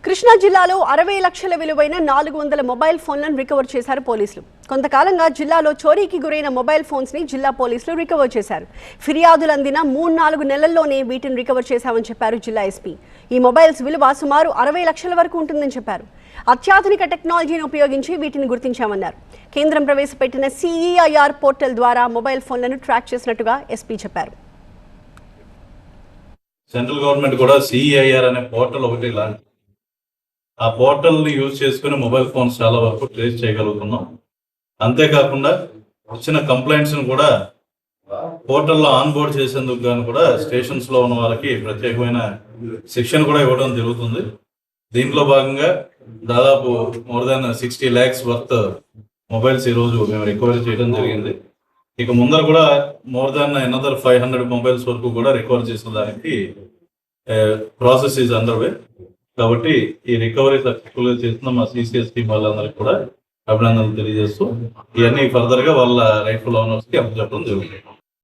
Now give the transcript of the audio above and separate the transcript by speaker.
Speaker 1: కృష్ణా జిల్లాలో 60 లక్షల విలువైన 400 మొబైల్ ఫోన్లను రికవర్ చేశారు పోలీసులు. కొంతకాలంగా జిల్లాలో చోరీకి గురైన మొబైల్ ఫోన్స్ ని జిల్లా పోలీసులు రికవర్ చేశారు. ఫిర్యాదులు అందిన 3-4 నెలల్లోనే వీటిని రికవర్ చేశామని చెప్పారు జిల్లా ఎస్పీ. ఈ మొబైల్స్ విలువ సుమారు 60 లక్షల వరకు ఉంటుందని చెప్పారు. అత్యాధునిక టెక్నాలజీని ఉపయోగించి వీటిని గుర్తించామన్నారు. కేంద్రం ప్రవేశపెట్టిన CEIR పోర్టల్ ద్వారా మొబైల్ ఫోన్లను ట్రాక్ చేసినట్టుగా ఎస్పీ చెప్పారు.
Speaker 2: సెంట్రల్ గవర్నమెంట్ కూడా CEIR అనే పోర్టల్ ఒకటి లాంటి ఆ పోర్టల్ని యూజ్ చేసుకుని మొబైల్ ఫోన్స్ చాలా వరకు ట్రేస్ చేయగలుగుతున్నాం. అంతేకాకుండా వచ్చిన కంప్లైంట్స్ని కూడా పోర్టల్లో ఆన్బోర్డ్ చేసేందుకు గాను కూడా స్టేషన్స్లో ఉన్న వాళ్ళకి ప్రత్యేకమైన శిక్షణ కూడా ఇవ్వడం జరుగుతుంది. దీంట్లో భాగంగా దాదాపు more than 60 lakhs worth mobiles ఈరోజు మేము రికవరీ చేయడం జరిగింది. ఇక ముందర కూడా మోర్ దాన్ another 500 మొబైల్స్ వరకు కూడా రికవర్ చేసిన దానికి ప్రాసెస్ ఈజ్ అండర్ వే. కాబట్టి ఈ రికవరీ సక్సెస్ఫుల్ గా చేసిన మా CCS టీం వాళ్ళందరికీ కూడా అభినందనలు తెలియజేస్తూ ఇవన్నీ ఫర్దర్ గా వాళ్ళ రైట్ఫుల్ ఓనర్స్ కి అప్పచెప్పడం జరుగుతుంది.